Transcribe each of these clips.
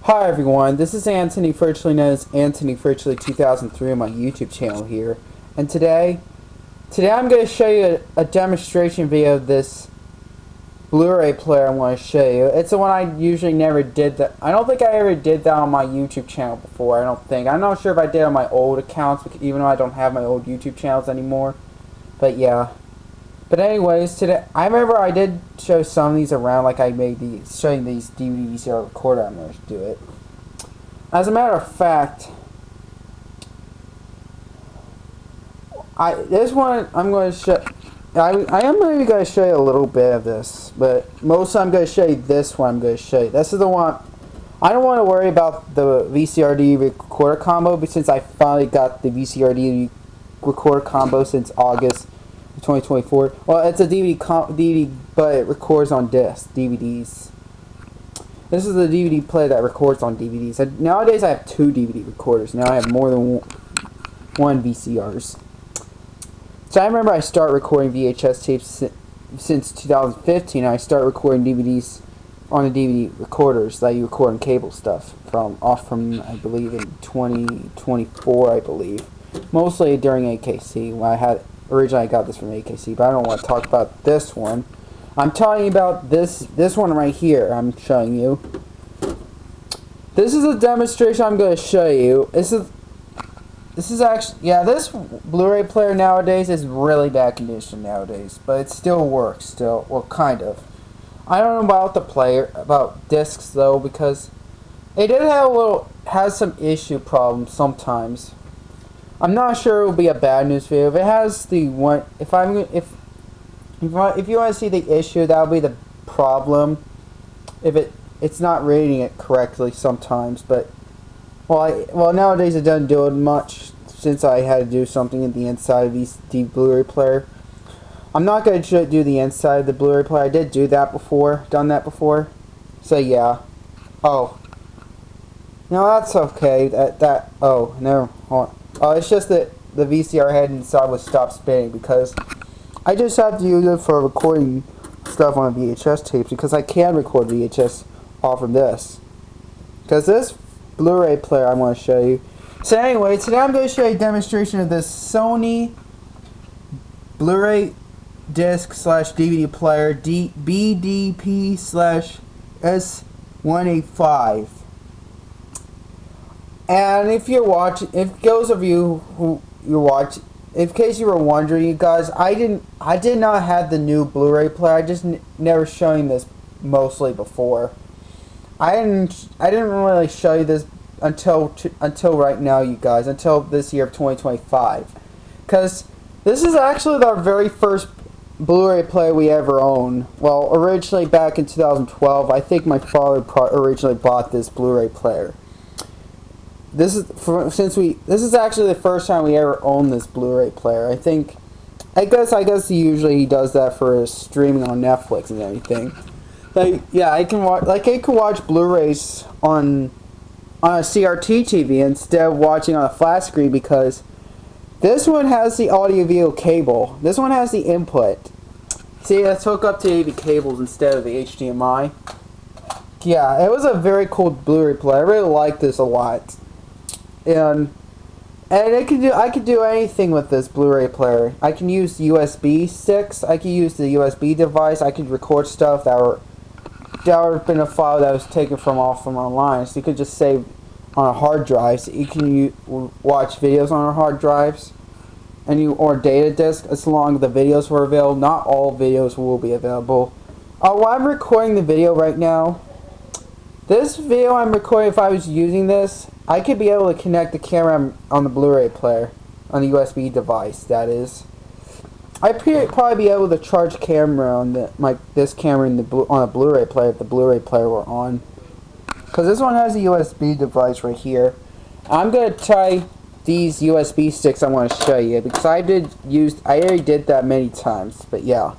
Hi everyone, this is Anthony, virtually known as Anthony Virtually 2003 on my YouTube channel here. And today I'm going to show you a demonstration video of this Blu-ray player I want to show you. It's the one I usually never did that. I don't think I ever did that on my YouTube channel before, I don't think. I'm not sure if I did on my old accounts, even though I don't have my old YouTube channels anymore. But yeah. But anyways, today, I remember I did show some of these around, like I made these, showing these DVD+R recorder. I'm going to do it. As a matter of fact, this one I'm going to show. I am maybe going to show you a little bit of this, but mostly I'm going to show you this one. I'm going to show you. This is the one. I don't want to worry about the VCR-DVD recorder combo, but since I finally got the VCR-DVD recorder combo since August 2024. Well, it's a DVD, but it records on disc, DVDs. This is the DVD player that records on DVDs. Nowadays, I have 2 DVD recorders. Now I have more than one VCRs. So I remember I started recording VHS tapes since 2015. I started recording DVDs on the DVD recorders that you record on cable stuff from I believe in 2024. I believe mostly during AKC when originally I got this from AKC, but I don't want to talk about this one. I'm talking about this one right here. I'm showing you. This is a demonstration I'm going to show you. This is actually, yeah, this Blu-ray player nowadays is really bad condition nowadays, but it still works. Well, kind of. I don't know about discs though, because it did have has some issue problems sometimes. I'm not sure it will be a bad news video. If it has the one, if you want to see the issue, that'll be the problem. If it's not reading it correctly sometimes, but well nowadays it doesn't do it much since I had to do something at the inside of the Blu-ray player. I'm not going to do the inside of the Blu-ray player. I did do that before, So yeah. Oh. No, that's okay. Oh no. Hold on. Oh, it's just that the VCR head inside would stop spinning because I just have to use it for recording stuff on VHS tapes because I can record VHS off of this. Because this Blu-ray player I want to show you. So anyway, today I'm going to show you a demonstration of this Sony Blu-ray disc / DVD player BDP-S185. And if you're watching, if those of you who in case you were wondering, you guys, I did not have the new Blu-ray player. I just never showing this mostly before. I didn't really show you this until right now, you guys, until this year of 2025, because this is actually our very first Blu-ray player we ever owned. Well, originally back in 2012, I think my father originally bought this Blu-ray player. This is actually the first time we ever owned this Blu-ray player. I guess usually he does that for his streaming on Netflix and everything. But yeah, I can watch Blu-rays on a CRT TV instead of watching on a flat screen because this one has the audio-video cable. This one has the input. See, let's hook up to AV cables instead of the HDMI. Yeah, it was a very cool Blu-ray player. I really like this a lot. And I could do anything with this Blu-ray player. I can use USB sticks. I can use the USB device. I could record stuff that would have been a file that was taken from online. So you could just save on a hard drive. So you can watch videos on our hard drives, or data disk as long as the videos were available. Not all videos will be available. While I'm recording the video right now, this video I'm recording, if I was using this, I could be able to connect the camera on the Blu-ray player, on the USB device, that is. I'd probably be able to charge camera on this camera on a Blu-ray player if the Blu-ray player were on. Because this one has a USB device right here. I'm going to try these USB sticks I want to show you, because I already did that many times, but yeah.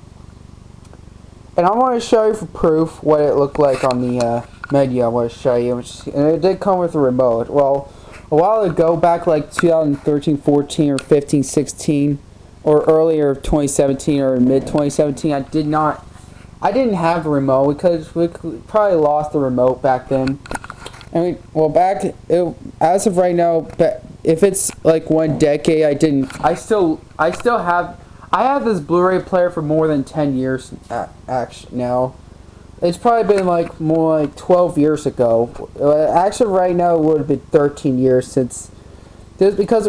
And I want to show you for proof what it looked like on the menu I want to show you, and it did come with a remote. Well, a while ago, back like 2013, 14, or 15, 16, or earlier 2017 or mid 2017, I didn't have a remote because we probably lost the remote back then. I mean, well, as of right now, if it's like 1 decade, I have this Blu-ray player for more than 10 years, actually, now. It's probably been like more like 12 years ago. Actually, right now, it would have been 13 years since this, because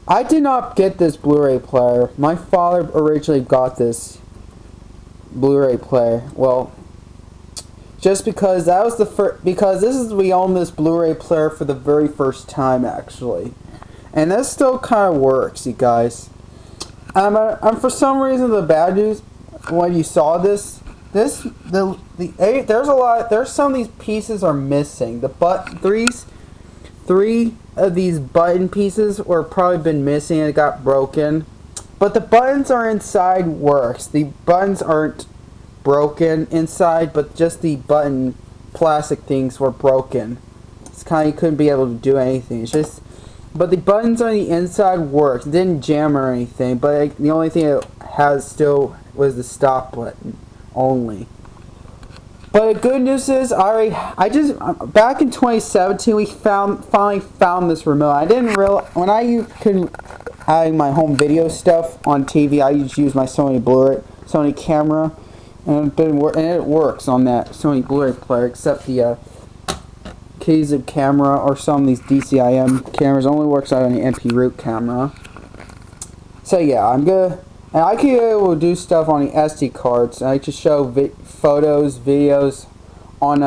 I did not get this Blu-ray player. My father originally got this Blu-ray player. Well, just because that was the first, because we own this Blu-ray player for the very first time, actually, and that still kind of works, you guys. For some reason, the bad news when you saw there's some of these pieces are missing. Three of these button pieces were probably been missing and it got broken, but the buttons are inside works. The buttons aren't broken inside, but just the button plastic things were broken. It's kind of, you couldn't be able to do anything. It's just, but the buttons on the inside worked. It didn't jam or anything, but the only thing it has still was the stop button only. But the good news is, back in 2017 we finally found this remote. I didn't realize when I could have my home video stuff on TV. I just use my Sony Blu-ray, Sony camera. And it works on that Sony Blu-ray player, except the Kazoo camera or some of these DCIM cameras only works out on the MP root camera. So yeah, I'm good, and I can be able to do stuff on the SD cards. And I can show photos, videos on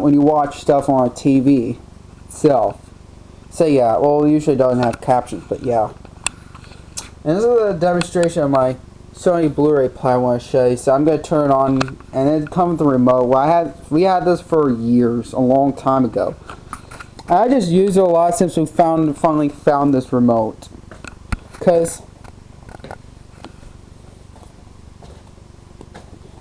when you watch stuff on a TV itself. So yeah, well, it usually doesn't have captions, but yeah. And this is a demonstration of my Sony Blu-ray player I want to show you. So I'm going to turn it on, and it comes with the remote. Well, we had this for years, a long time ago. And I just use it a lot since we finally found this remote.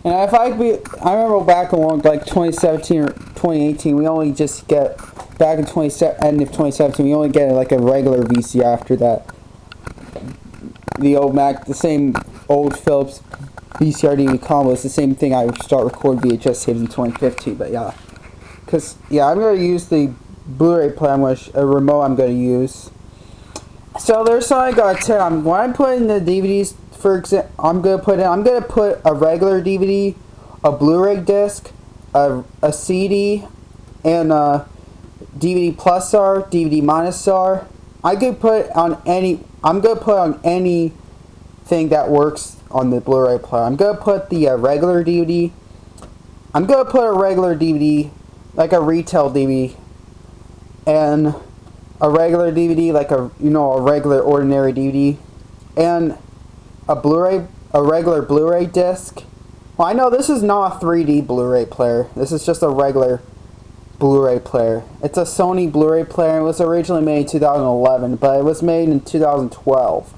And I remember back along like 2017 or 2018, we only just get back in end of 2017, we only get like a regular VCR after that. The same old Philips VCR DVD combo. It's the same thing I start recording VHS tapes in 2015, but yeah. I'm going to use the Blu-ray player, a remote I'm going to use. So there's something I got to tell you. When I'm putting the DVDs, for example, I'm going to put a regular DVD, a Blu-ray disc, a CD, and a DVD+R, DVD-R. I'm going to put on anything that works on the Blu-ray player. I'm going to put the regular DVD. I'm going to put a regular DVD, like a retail DVD, and a regular DVD, like a regular ordinary DVD, and a regular Blu-ray disc. Well, I know this is not a 3D Blu-ray player. This is just a regular Blu-ray player. It's a Sony Blu-ray player. It was originally made in 2011, but it was made in 2012.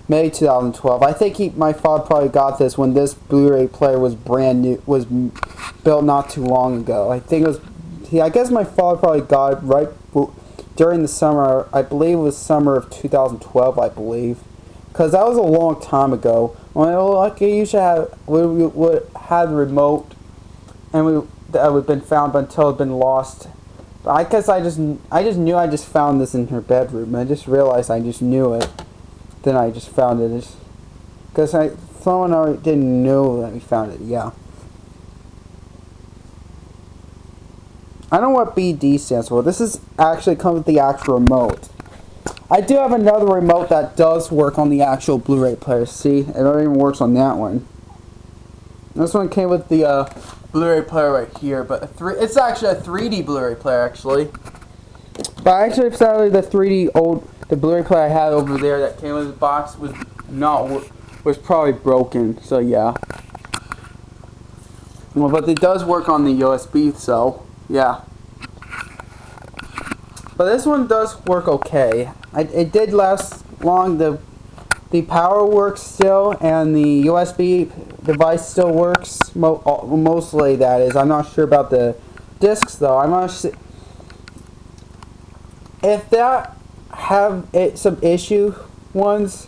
May 2012. I think my father probably got this when this Blu-ray player was brand new, was built not too long ago. I think it was. I guess my father probably got it right during the summer. I believe it was summer of 2012. I believe, because that was a long time ago. When like you usually we would have the remote, and that would have been found until it had been lost. But I guess I just knew I just found this in her bedroom. I just realized I just knew it. Then I just found it. Because someone already didn't know that we found it. Yeah. I don't know what BD stands for. This is actually comes with the actual remote. I do have another remote that does work on the actual Blu-ray player. See, it already works on that one. This one came with the Blu-ray player right here, but it's actually a 3D Blu-ray player actually. But actually, sadly, the Blu-ray player I had over there that came with the box was probably broken. So yeah. Well, but it does work on the USB, so yeah. But this one does work okay. It did last long. The power works still, and the USB device still works. Mostly, that is. I'm not sure about the discs though. I'm not sure if that have some issue problems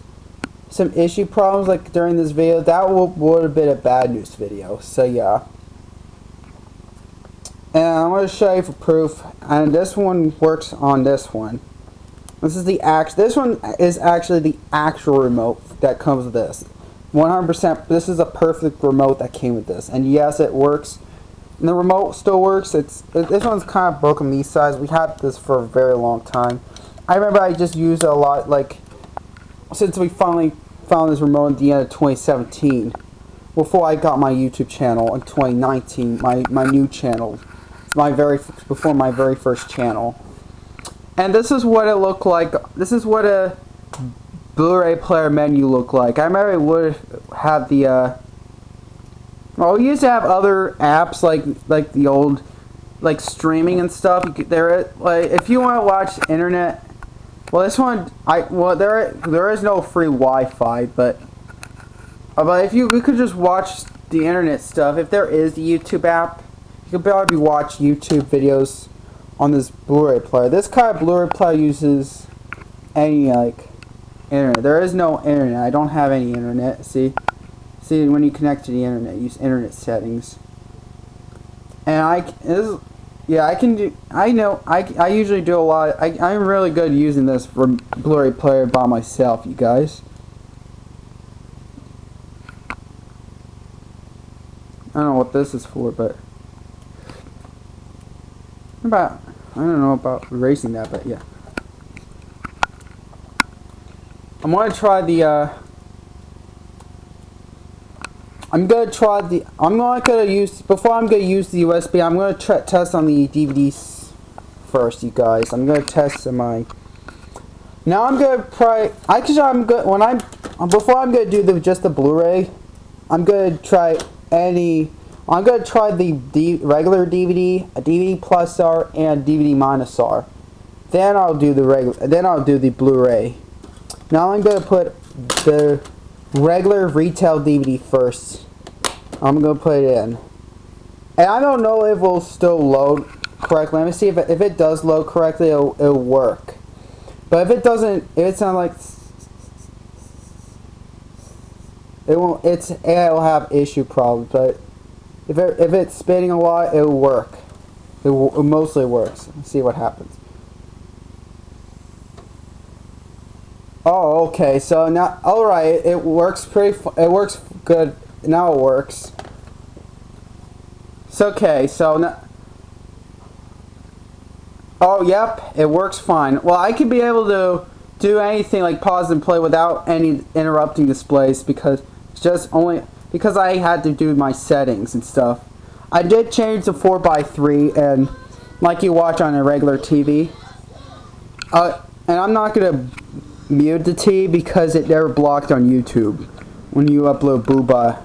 like during this video. That would have been a bad news video. So yeah. And I'm going to show you for proof. And this one works on this one. This is this one is actually the actual remote that comes with this. 100%. This is a perfect remote that came with this. And yes, it works. And the remote still works. This one's kind of broken these sides. We had this for a very long time. I remember I just used it a lot, like, since we finally found this remote at the end of 2017. Before I got my YouTube channel in 2019, my new channel. Before my very first channel. And this is what it looked like. This is what a Blu-ray player menu looked like. I remember it would have the well, we used to have other apps like the old, like, streaming and stuff. Like, if you want to watch internet, well, this one there is no free Wi-Fi, but if we could just watch the internet stuff. If there is the YouTube app, you could probably watch YouTube videos on this Blu-ray player. This kind of Blu-ray player uses any, like, internet. There is no internet. I don't have any internet. See, when you connect to the internet, use internet settings. And I usually do a lot. I'm really good using this for Blu-ray player by myself, you guys. I don't know what this is for, but I don't know about erasing that, but yeah. I'm gonna try the before I'm gonna use the USB, I'm gonna test on the DVDs first, you guys. I'm gonna test my. Now I'm gonna try. Before I'm gonna do just the Blu-ray, I'm gonna try the regular DVD, a DVD+R, and DVD-R. Then I'll do the Blu-ray. Now I'm gonna put the regular retail DVD first. I'm gonna put it in, and I don't know if it will still load correctly. Let me see if it does load correctly. It'll work. But if it doesn't, if it's not like it won't. It'll have issue problems. But if it's spinning a lot, it'll work. It mostly works. Let's see what happens. Oh, okay. So now, all right. It works it works good. Now it works. It's okay. So now. Oh, yep. It works fine. Well, I could be able to do anything like pause and play without any interrupting displays because I had to do my settings and stuff. I did change the 4:3 and like you watch on a regular TV. And I'm not gonna mute the T because it never blocked on YouTube when you upload booba.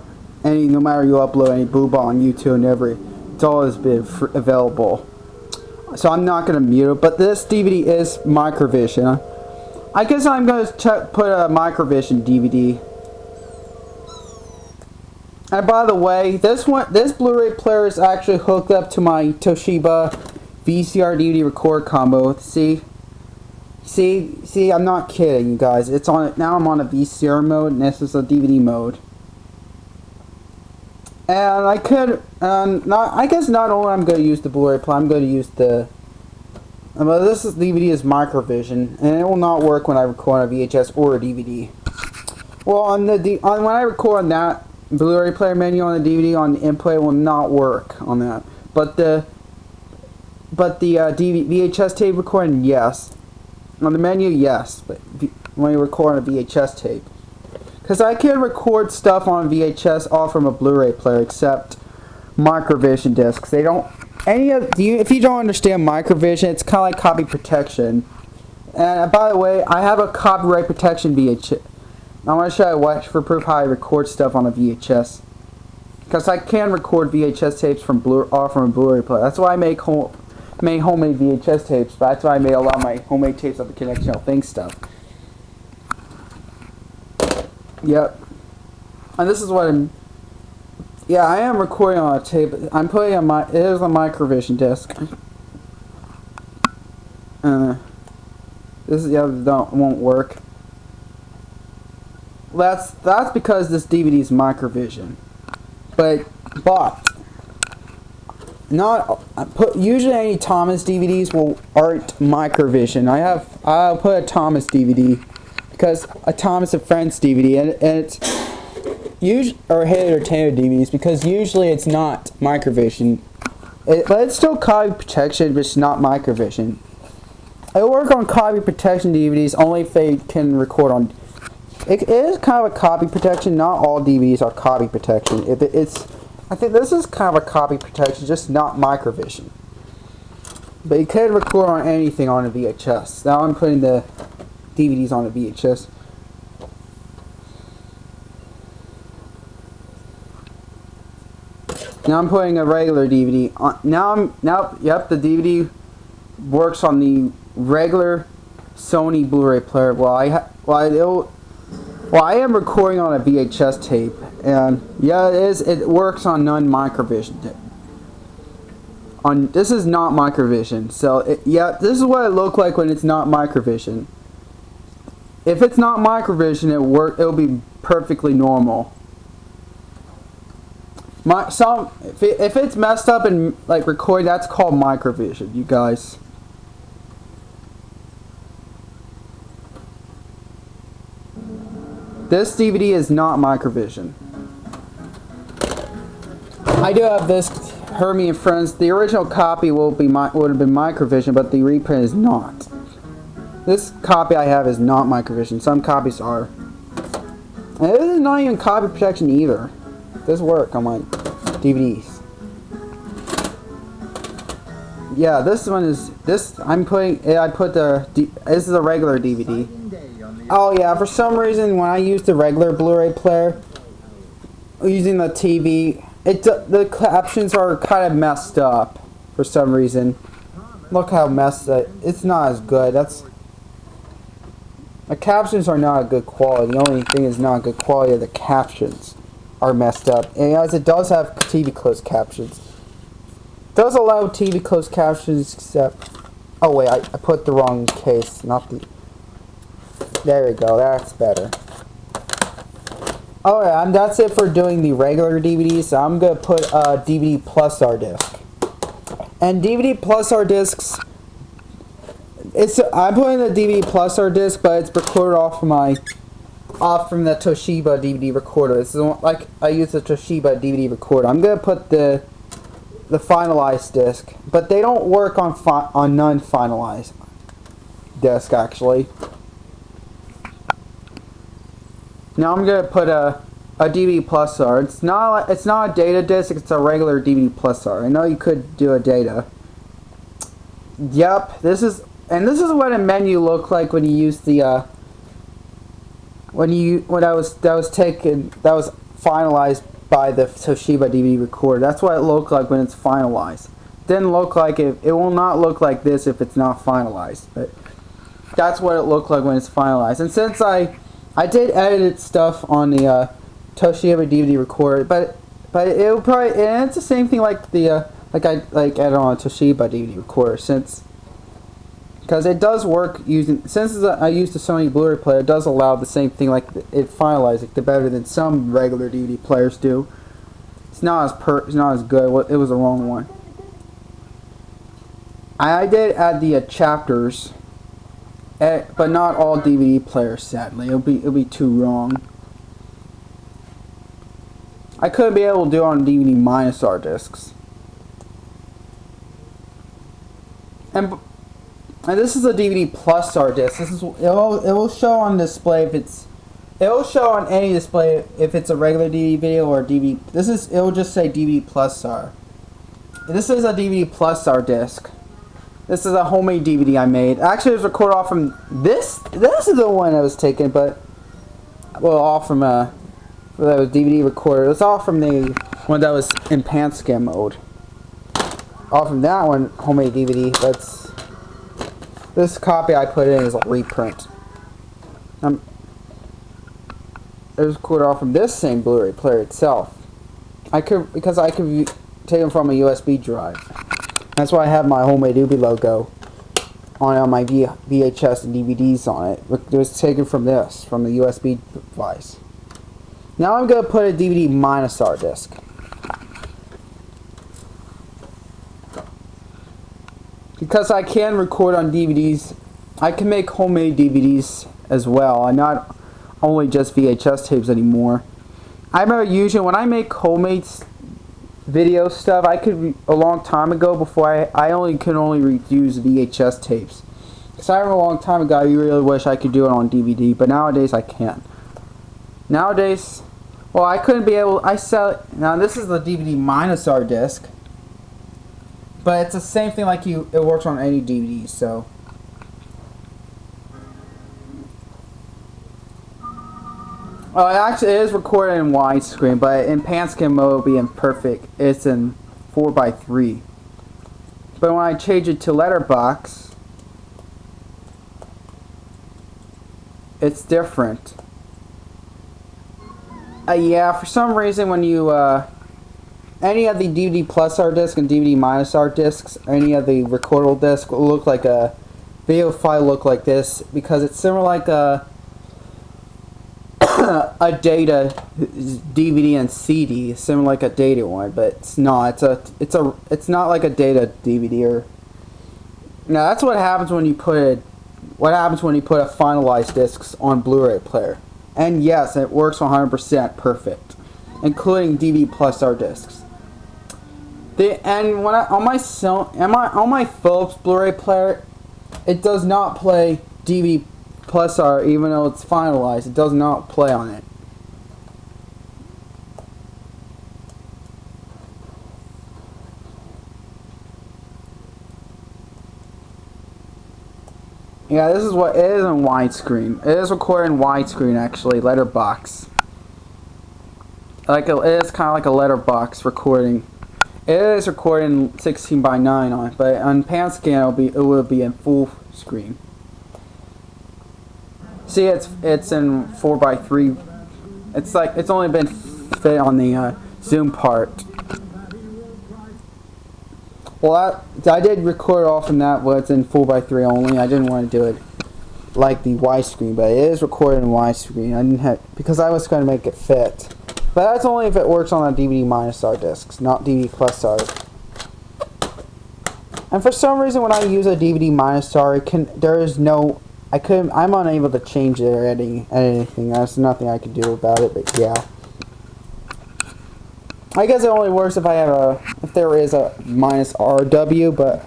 No matter you upload any booba on YouTube, it's always been available. So I'm not gonna mute it. But this DVD is Microvision. I guess I'm gonna put a Microvision DVD. And by the way, this Blu-ray player is actually hooked up to my Toshiba VCR DVD record combo. See, I'm not kidding, you guys. It's on it now. I'm on a VCR mode, and this is a DVD mode. And I guess not only I'm going to use the Blu-ray player, I'm going to use the. But this DVD is Microvision, and it will not work when I record on a VHS or a DVD. Well, when I record on that Blu-ray player menu on the DVD on the input, it will not work on that. But the VHS tape recording, yes. On the menu, yes, but when you record on a VHS tape. Because I can record stuff on VHS all from a Blu-ray player except Microvision discs. They don't. If you don't understand Microvision, it's kind of like copy protection. And by the way, I have a copyright protection VHS. I want to show you for proof how I record stuff on a VHS. Because I can record VHS tapes from a Blu-ray player. That's why I make homemade VHS tapes. But that's why I made a lot of my homemade tapes of the Connectional Things stuff. Yep. And this is what I'm. Yeah, I am recording on a tape. I'm putting on it is a Microvision disc. This is the other won't work. That's because this DVD is Microvision. But usually any Thomas DVDs aren't microvision. I'll put a Thomas DVD because a Thomas and Friends DVD, and it's usually, or Hey Entertainer DVDs, because usually it's not microvision. But it's still copy protection, but it's not microvision. It'll work on copy protection DVDs only if they can record on. It is kind of a copy protection. Not all DVDs are copy protection. I think this is kind of a copy protection, just not microvision. But you can record on anything on a VHS. Now I'm putting the DVDs on a VHS. Now I'm putting a regular DVD on. Yep, the DVD works on the regular Sony Blu-ray player. While I am recording on a VHS tape, and yeah, it works on non-microvision. This is not microvision, so yeah, this is what it looks like when it's not microvision. If it's not microvision, it'll be perfectly normal. If it's messed up and like recording, that's called microvision, you guys. This DVD is not microvision. I do have this Hermie and Friends. The original copy would have been microvision, but the reprint is not. This copy I have is not microvision. Some copies are. And this is not even copy protection either. This work on my DVDs. Yeah, this one is this. This is a regular DVD. Oh yeah, for some reason when I use the regular Blu-ray player, using the TV, the captions are kind of messed up for some reason. Look how messed up. It's not as good. The captions are not good quality. The only thing is not good quality of the captions are messed up. And as it does have TV closed captions. It does allow TV closed captions except... Oh wait, I put the wrong case. Not the... There we go, that's better. Alright, and that's it for doing the regular DVDs. So I'm going to put a DVD+R disc. And DVD+R discs... I'm putting the DVD+R disc, but it's recorded off from the Toshiba DVD recorder. This is like I use the Toshiba DVD recorder. I'm gonna put the finalized disc, but they don't work on non-finalized disc actually. Now I'm gonna put a DVD+R. It's not a data disc. It's a regular DVD+R. I know you could do a data. Yep, this is what a menu looked like when you use the that was finalized by the Toshiba DVD recorder. That's what it looked like when it's finalized. Didn't look like it will not look like this if it's not finalized. But that's what it looked like when it's finalized. And since I did edit stuff on the Toshiba DVD recorder, but it'll probably, and it's the same thing like the I edit on a Toshiba DVD recorder, because it does work since I use the Sony Blu-ray player, it does allow the same thing, like it finalizes it better than some regular DVD players do. It's not as good. It was the wrong one. I did add the chapters, but not all DVD players. Sadly, it'll be too wrong. I couldn't be able to do it on DVD-R discs. And this is a DVD+R disc. It will show on display if it's. It will show on any display if it's a regular DVD video or DVD. It will just say DVD+R. This is a DVD+R disc. This is a homemade DVD I made. Actually, it was recorded off from this. This is the one that was taken, but off from that was DVD recorder. It's off from the one that was in pan scan mode. Off from that one, homemade DVD. This copy I put in is a reprint. It was recorded off from this same Blu-ray player itself. Because I could take them from a USB drive. That's why I have my homemade Ubi logo on my VHS and DVDs on it. It was taken from the USB device. Now I'm going to put a DVD-R disc. because I can record on DVDs. I can make homemade DVDs as well, and not only just VHS tapes anymore. I remember usually when I make homemade video stuff, I could a long time ago before I could only use VHS tapes. Because I remember a long time ago, I really wish I could do it on DVD, but nowadays I can't. Nowadays, well, I couldn't be able. I sell it now. This is the DVD-R disc, but it's the same thing. Like it works on any DVD. So. Oh, it is recorded in widescreen, but in pan scan mode it'll be imperfect. It's in 4:3. But when I change it to letterbox, it's different. Yeah, for some reason when you any of the DVD+R disc and DVD-R discs, any of the recordable disc will look like a video file, look like this, because it's similar like a data DVD and CD, similar like a data one, but it's not. It's not like a data DVD or. Now that's what happens when you put a finalized discs on Blu-ray player, and yes, it works 100% perfect, including DVD+R discs. On my Philips Blu-ray player, it does not play DVD+R, even though it's finalized. It does not play on it. Yeah, this is what it is in widescreen. It is recorded in widescreen, actually, letterbox. It is kind of like a letterbox recording. It is recorded in 16:9 on it, but on pan scan it will be in full screen. See, it's in 4:3. It's only been fit on the zoom part. Well, I did record off from that, but it's in 4:3 only. I didn't want to do it like the widescreen, but it is recorded in widescreen. Because I was going to make it fit. But that's only if it works on the DVD-R discs, not DVD+R. And for some reason, when I use a DVD-R, I'm unable to change it or anything. There's nothing I can do about it, but yeah. I guess it only works if there is a -RW, but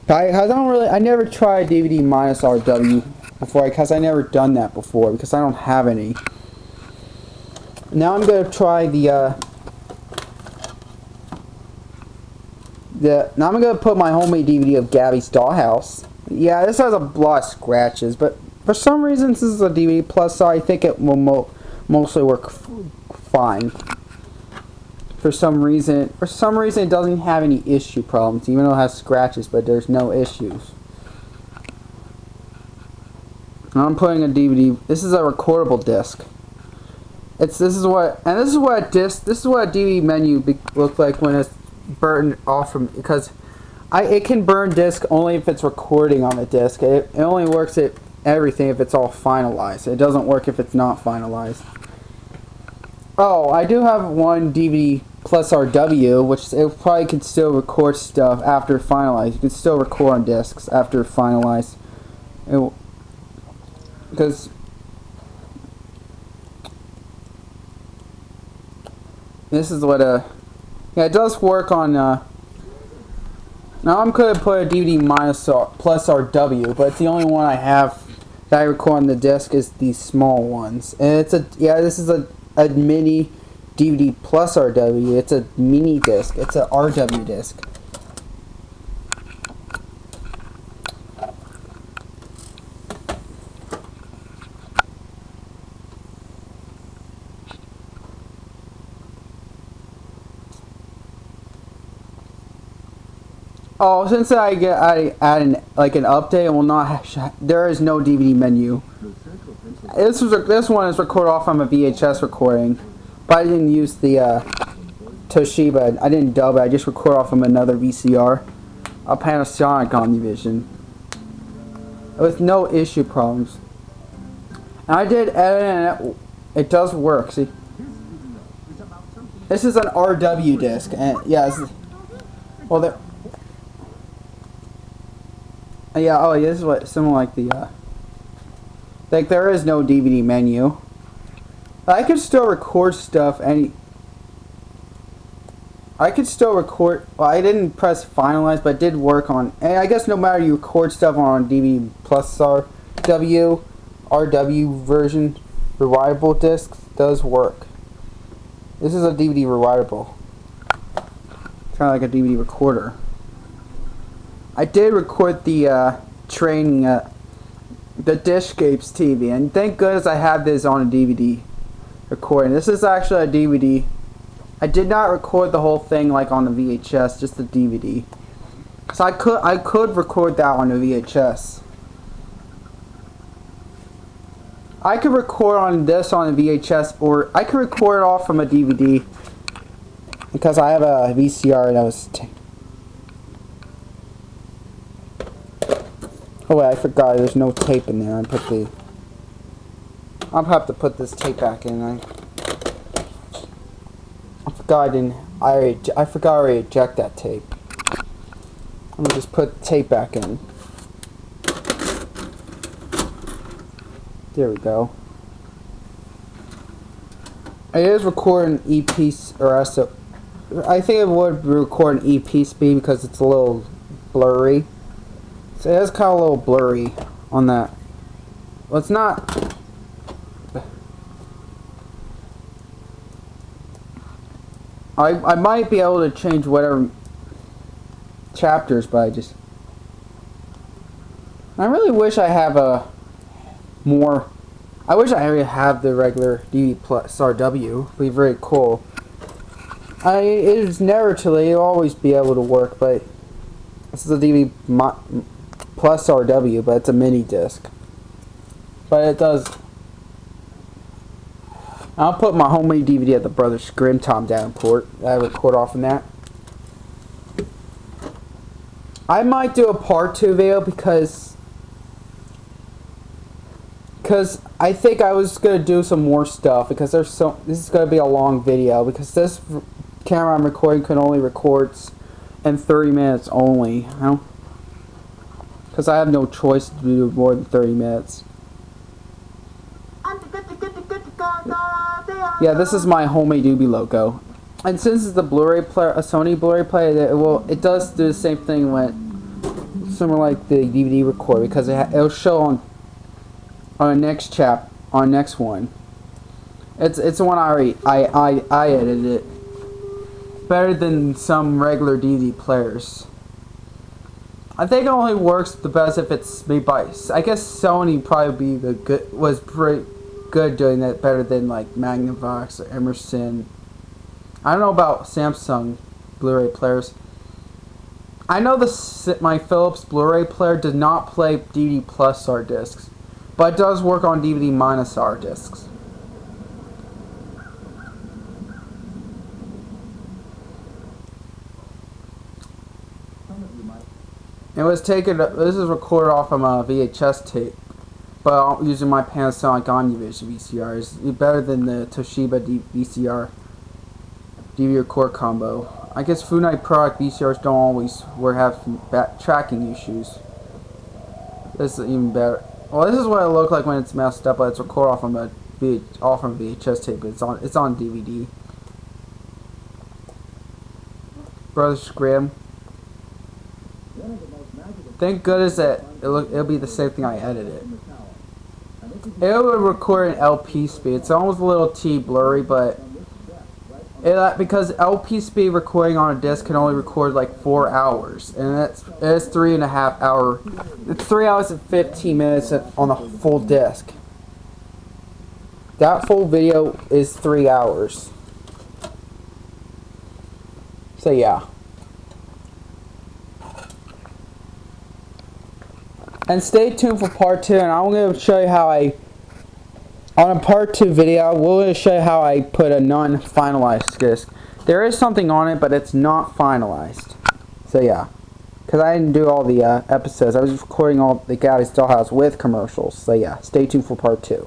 I never tried DVD-RW before, because I never done that before, because I don't have any. Now I'm gonna try now I'm gonna put my homemade DVD of Gabby's Dollhouse. Yeah, this has a lot of scratches, but for some reason, since this is a DVD+R, I think it will mostly work fine. For some reason it doesn't have any issue problems, even though it has scratches, but there's no issues. I'm putting a DVD. This is a recordable disc. This is what a DVD menu looks like when it's burned off from, because it can burn disc only if it's recording on the disc. It only works at everything if it's all finalized. It doesn't work if it's not finalized. Oh, I do have one DVD+RW, which it probably could still record stuff after finalized. You could still record on discs after finalized. Because this is what yeah, it does work on now I'm going to put a DVD-RW, but it's the only one I have that I record on the disc is these small ones. And this is a mini DVD+RW. It's a mini disc. It's a RW disc. Oh, since I add an update, it will not there is no DVD menu. This one is recorded off from a VHS recording, but I didn't use the Toshiba. I didn't dub it. I just record off from another VCR, a Panasonic Omnivision, with no issue problems. And I did edit, and it does work. See, this is an RW disc, and yeah, well there. Yeah, oh, yeah, this is what, something like the, like, there is no DVD menu. I could still record stuff I could still record, well, I didn't press finalize, but it did work on, and I guess no matter you record stuff on DVD+R, RW version, rewritable discs, does work. This is a DVD rewritable. Kind of like a DVD recorder. I did record the training, the Dishscapes TV, and thank goodness I have this on a DVD recording. This is actually a DVD. I did not record the whole thing like on the VHS, just the DVD. So I could record that on the VHS. I could record on this on the VHS, or I could record it off from a DVD because I have a VCR that was. Oh wait, I forgot. There's no tape in there. I'll have to put this tape back in. I forgot I forgot I already eject that tape. Let me just put the tape back in. There we go. It is recording EP or SO. I think it would record an EP speed because it's a little blurry. So it is kind of a little blurry on that. Well, it's not. I might be able to change whatever chapters, but I really wish I have more. I wish I already have the regular DVD+R W. It'd be very cool. It is narratively, it'll always be able to work, but this is a DVD+R W, but it's a mini disc. But it does. I'll put my homemade DVD at the Brothers Grimm Tom Down port. I record off in that. I might do a part 2 video because I think I was gonna do some more stuff because this is gonna be a long video because this camera I'm recording can only records in 30 minutes only. Because I have no choice to do more than 30 minutes. Yeah, this is my homemade doobie logo. And since it's a Blu-ray player, a Sony Blu-ray player, it does do the same thing when similar like the DVD recorder because it'll show on the next next one. It's the one I edited it. Better than some regular DVD players. I think it only works the best if it's made by. I guess Sony probably was pretty good doing that, better than like Magnavox or Emerson. I don't know about Samsung Blu-ray players. I know my Philips Blu-ray player does not play DVD+R discs, but it does work on DVD-R discs. This is recorded off of a VHS tape, but using my Panasonic Omnivision VCR is better than the Toshiba VCR DVD record combo. I guess Food Night product VCRs don't always have tracking issues. This is even better. Well, this is what it looked like when it's messed up, but it's recorded off of a VHS tape. But it's on DVD. Brothers Grimm. Thank goodness that it'll be the same thing I edited. It would record an LP speed. It's almost a little blurry, but because LP speed recording on a disc can only record like 4 hours, and it's 3.5 hours. It's 3 hours and 15 minutes on a full disc. That full video is 3 hours. So yeah. And stay tuned for part 2, and I'm going to show you how on a part 2 video, we're going to show you how I put a non-finalized disc. There is something on it, but it's not finalized. So yeah, because I didn't do all the episodes. I was recording all the Gabby's Dollhouse with commercials. So yeah, stay tuned for part 2.